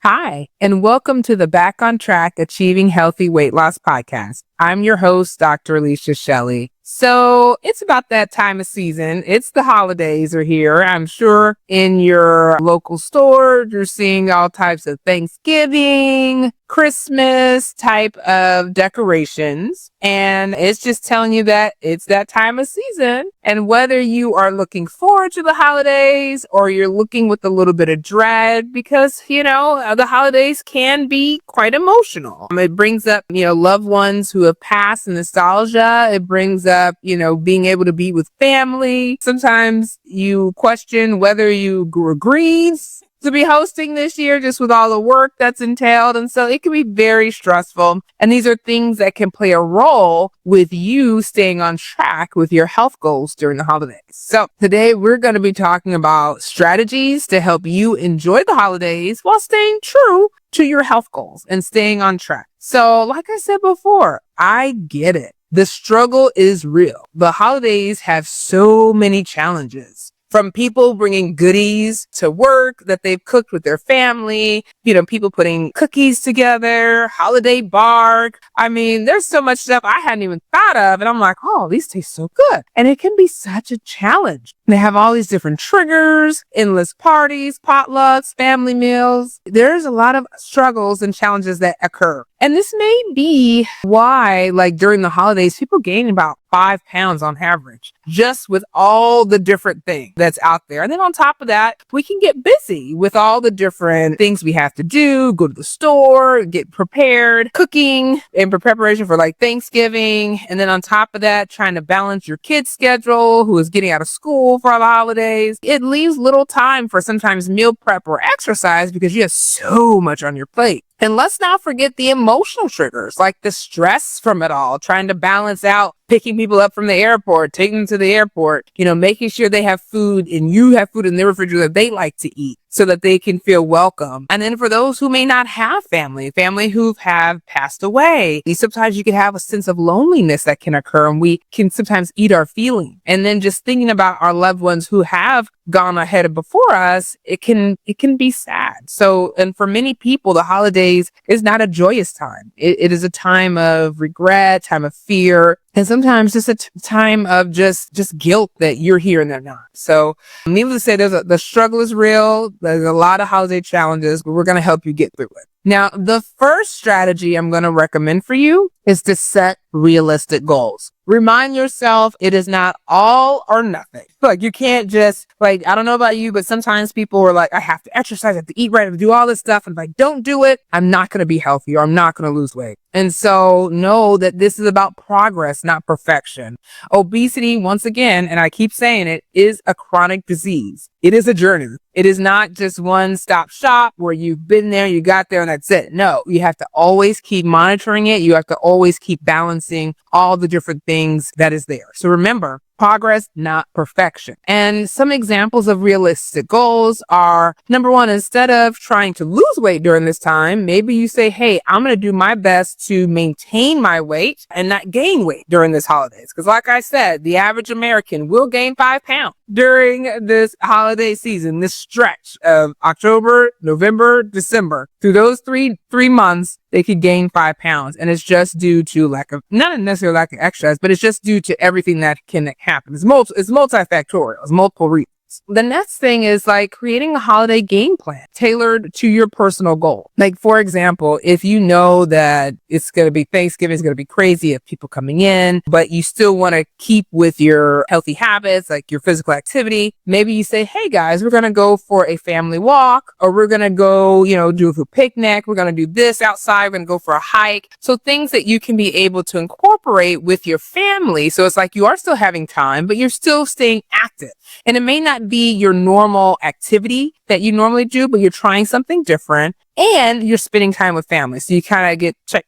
Hi, and welcome to the Back on Track Achieving Healthy Weight Loss podcast. I'm your host, Dr. Alicia Shelly. So it's about that time of season. It's the holidays are here. I'm sure in your local store, you're seeing all types of Thanksgiving, Christmas type of decorations. And it's just telling you that it's that time of season. And whether you are looking forward to the holidays or you're looking with a little bit of dread, because, the holidays can be quite emotional. It brings up, loved ones who have passed and nostalgia. It brings up, being able to be with family. Sometimes you question whether you agreed to be hosting this year just with all the work that's entailed. And so it can be very stressful. And these are things that can play a role with you staying on track with your health goals during the holidays. So today we're going to be talking about strategies to help you enjoy the holidays while staying true to your health goals and staying on track. So like I said before, I get it. The struggle is real. The holidays have so many challenges. From people bringing goodies to work that they've cooked with their family, people putting cookies together, holiday bark. I mean, there's so much stuff I hadn't even thought of. And I'm like, oh, these taste so good. And it can be such a challenge. They have all these different triggers, endless parties, potlucks, family meals. There's a lot of struggles and challenges that occur. And this may be why, during the holidays, people gain about 5 pounds on average, just with all the different things that's out there. And then on top of that, we can get busy with all the different things we have to do, go to the store, get prepared, cooking in preparation for Thanksgiving. And then on top of that, trying to balance your kid's schedule, who is getting out of school for the holidays. It leaves little time for sometimes meal prep or exercise because you have so much on your plate. And let's not forget the emotional triggers, like the stress from it all, trying to balance out picking people up from the airport, taking them to the airport, making sure they have food and you have food in their refrigerator that they like to eat so that they can feel welcome. And then for those who may not have family who have passed away, sometimes you can have a sense of loneliness that can occur and we can sometimes eat our feeling. And then just thinking about our loved ones who have gone ahead and before us, it can be sad. So, and for many people, the holidays is not a joyous time. It is a time of regret, time of fear, and sometimes just a time of just guilt that you're here and they're not. So needless to say, the struggle is real. There's a lot of holiday challenges, but we're going to help you get through it. Now, the first strategy I'm going to recommend for you is to set realistic goals. Remind yourself it is not all or nothing. You can't just, I don't know about you, but sometimes people are like, I have to exercise, I have to eat right, I have to do all this stuff. And if I don't do it, I'm not going to be healthy or I'm not going to lose weight. And so know that this is about progress, not perfection. Obesity, once again, and I keep saying it, is a chronic disease. It is a journey. It is not just one stop shop where you've been there, you got there and that's it. No, you have to always keep monitoring it. You have to always keep balancing all the different things that is there. So remember, progress, not perfection. And some examples of realistic goals are, number one, instead of trying to lose weight during this time, maybe you say, hey, I'm going to do my best to maintain my weight and not gain weight during this holidays. Because like I said, the average American will gain 5 pounds during this holiday season, this stretch of October, November, December. Through those three months, they could gain 5 pounds. And it's just due to not necessarily lack of exercise, but it's just due to everything that can happen. It's multifactorial. It's multiple reasons. The next thing is creating a holiday game plan tailored to your personal goal. For example, if you know that it's going to be Thanksgiving, it's going to be crazy of people coming in, but you still want to keep with your healthy habits, like your physical activity, maybe you say, hey guys, we're going to go for a family walk, or we're going to go, do a picnic. We're going to do this outside. We're going to go for a hike. So things that you can be able to incorporate with your family. So it's you are still having time, but you're still staying active. And it may not be your normal activity that you normally do, but you're trying something different and you're spending time with family. So you kind of get check.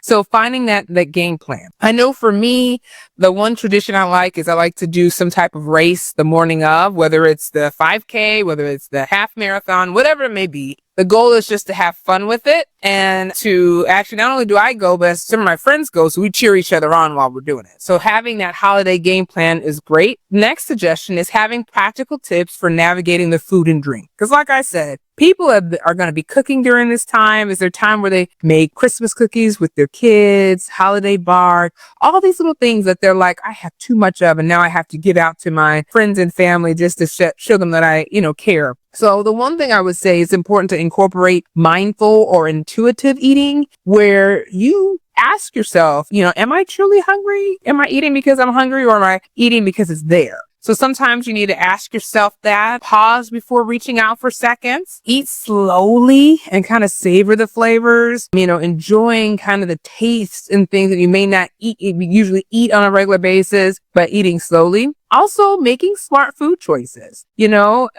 So finding that game plan. I know for me, the one tradition I like to do some type of race the morning of, whether it's the 5K, whether it's the half marathon, whatever it may be. The goal is just to have fun with it and to actually, not only do I go, but some of my friends go, so we cheer each other on while we're doing it. So having that holiday game plan is great. Next suggestion is having practical tips for navigating the food and drink. Because like I said, people are going to be cooking during this time. Is their time where they make Christmas cookies with their kids, holiday bar, all these little things that they're like, I have too much of, and now I have to give out to my friends and family just to show them that I, care. So the one thing I would say is important to incorporate mindful or intuitive eating, where you ask yourself, am I truly hungry? Am I eating because I'm hungry, or am I eating because it's there? So sometimes you need to ask yourself that, pause before reaching out for seconds, eat slowly and kind of savor the flavors, enjoying kind of the tastes and things that you may not usually eat on a regular basis, but eating slowly. Also making smart food choices.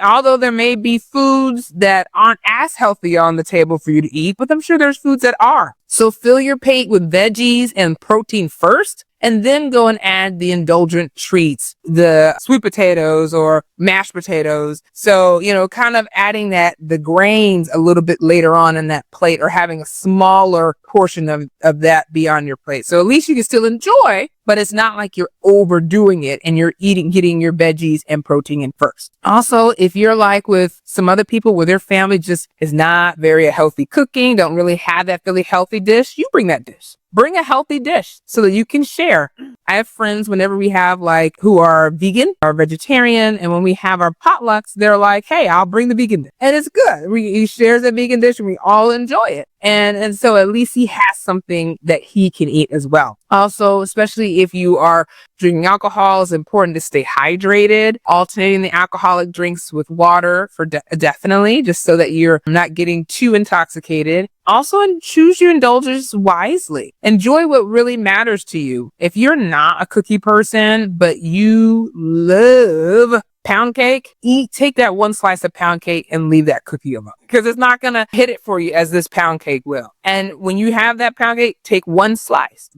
Although there may be foods that aren't as healthy on the table for you to eat, but I'm sure there's foods that are. So fill your plate with veggies and protein first, and then go and add the indulgent treats, the sweet potatoes or mashed potatoes. So, kind of adding the grains a little bit later on in that plate, or having a smaller portion of that be on your plate. So at least you can still enjoy, but it's not like you're overdoing it and you're getting your veggies and protein in first. Also, if you're like with some other people where their family just is not very healthy cooking, don't really have that really healthy dish, you bring that dish. Bring a healthy dish so that you can share. I have friends whenever we have who are vegan or vegetarian, and when we have our potlucks, they're like, hey, I'll bring the vegan dish. And it's good. He shares a vegan dish and we all enjoy it. And so at least he has something that he can eat as well. Also, especially if you are drinking alcohol, it's important to stay hydrated, alternating the alcoholic drinks with water for definitely, just so that you're not getting too intoxicated. Also, choose your indulgences wisely. Enjoy what really matters to you. If you're not a cookie person, but you love pound cake, take that one slice of pound cake and leave that cookie alone, because it's not going to hit it for you as this pound cake will. And when you have that pound cake, take one slice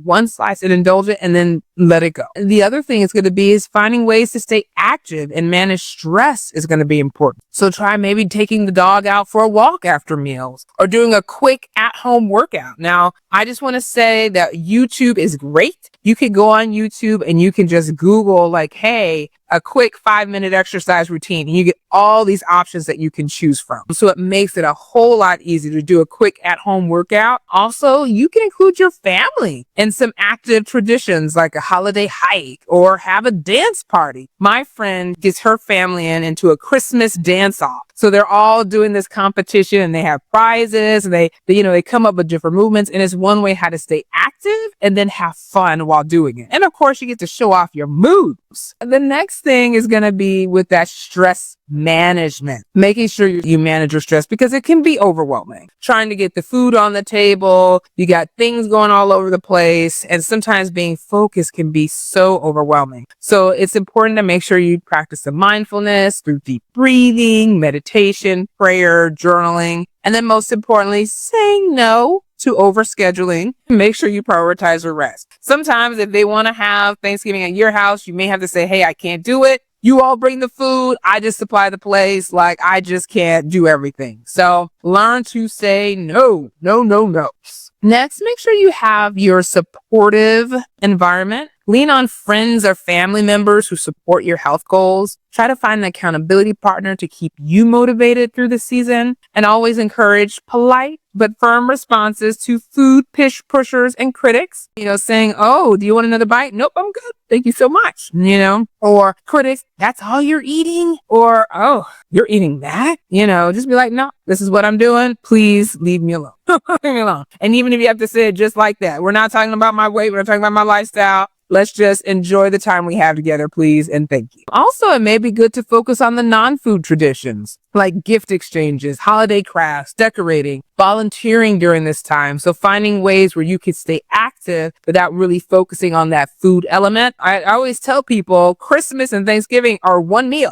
and indulge it, and then let it go. The other thing is going to be finding ways to stay active and manage stress is going to be important. So try maybe taking the dog out for a walk after meals, or doing a quick at-home workout. Now, I just want to say that YouTube is great. You can go on YouTube and you can just Google hey, a quick 5-minute exercise routine, and you get all these options that you can choose from. So it makes it a whole lot easier to do a quick at-home workout. Also, you can include your family in some active traditions like a holiday hike or have a dance party. My friend gets her family into a Christmas dance-off. So they're all doing this competition and they have prizes and they come up with different movements, and it's one way how to stay active and then have fun while doing it. And of course, you get to show off your moves. The next thing is going to be with that stress management, making sure you manage your stress, because it can be overwhelming. Trying to get the food on the table, you got things going all over the place, and sometimes being focused can be so overwhelming. So it's important to make sure you practice some mindfulness through deep breathing, meditation, prayer, journaling, and then most importantly, saying no to overscheduling. Make sure you prioritize your rest. Sometimes if they want to have Thanksgiving at your house, you may have to say, hey, I can't do it. You all bring the food. I just supply the place. I just can't do everything. So learn to say no. Next, make sure you have your supportive environment. Lean on friends or family members who support your health goals. Try to find an accountability partner to keep you motivated through the season, and always encourage polite but firm responses to food pushers and critics. Saying, oh, do you want another bite? Nope, I'm good. Thank you so much. Or critics, that's all you're eating? Or, oh, you're eating that? Just be like, no, this is what I'm doing. Please leave me alone. Leave me alone. And even if you have to say it just like that, we're not talking about my weight. We're not talking about my lifestyle. Let's just enjoy the time we have together, please, and thank you. Also, it may be good to focus on the non-food traditions, like gift exchanges, holiday crafts, decorating, volunteering during this time. So finding ways where you can stay active without really focusing on that food element. I always tell people Christmas and Thanksgiving are one meal.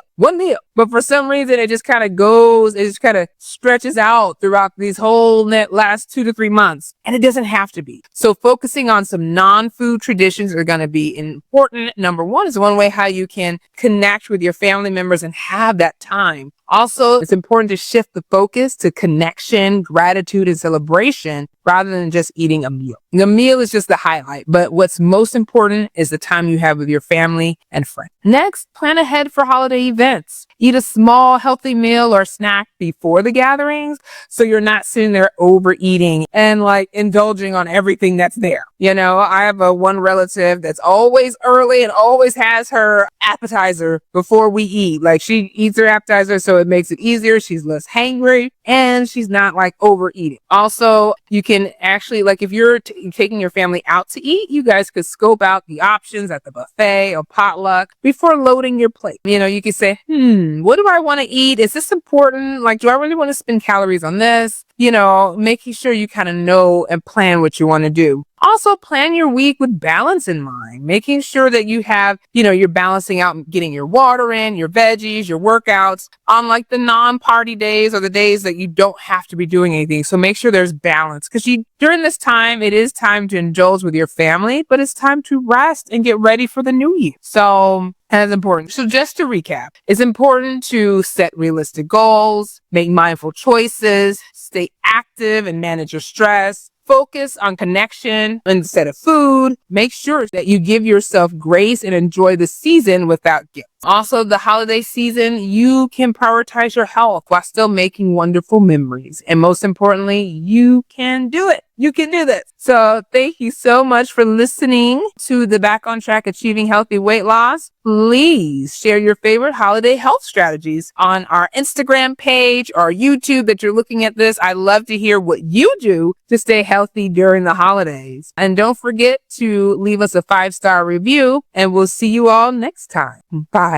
But for some reason, it just kind of stretches out throughout these whole last 2 to 3 months. And it doesn't have to be. So focusing on some non-food traditions are going to be important. Number one is one way how you can connect with your family members and have that time. Also, So it's important to shift the focus to connection, gratitude, and celebration rather than just eating a meal. The meal is just the highlight, but what's most important is the time you have with your family and friends. Next, plan ahead for holiday events. Eat a small, healthy meal or snack before the gatherings so you're not sitting there overeating and like indulging on everything that's there. You know, I have one relative that's always early and always has her appetizer before we eat. Like she eats her appetizer so it makes it easier. She's less hangry and she's not like overeating. Also, you can actually, like if you're taking your family out to eat, you guys could scope out the options at the buffet or potluck before loading your plate. You know, you could say, what do I want to eat? Is this important? Like, do I really want to spend calories on this? You know, making sure you kind of know and plan what you want to do. Also, plan your week with balance in mind, making sure that you have, you're balancing out getting your water in, your veggies, your workouts on like the non-party days or the days that you don't have to be doing anything. So make sure there's balance because during this time, it is time to indulge with your family, but it's time to rest and get ready for the new year. So that's important. So just to recap, it's important to set realistic goals, make mindful choices, stay active and manage your stress. Focus on connection instead of food. Make sure that you give yourself grace and enjoy the season without guilt. Also, the holiday season, you can prioritize your health while still making wonderful memories. And most importantly, you can do it. You can do this. So thank you so much for listening to the Back on Track Achieving Healthy Weight Loss. Please share your favorite holiday health strategies on our Instagram page or YouTube that you're looking at this. I love to hear what you do to stay healthy during the holidays. And don't forget to leave us a 5-star review and we'll see you all next time. Bye.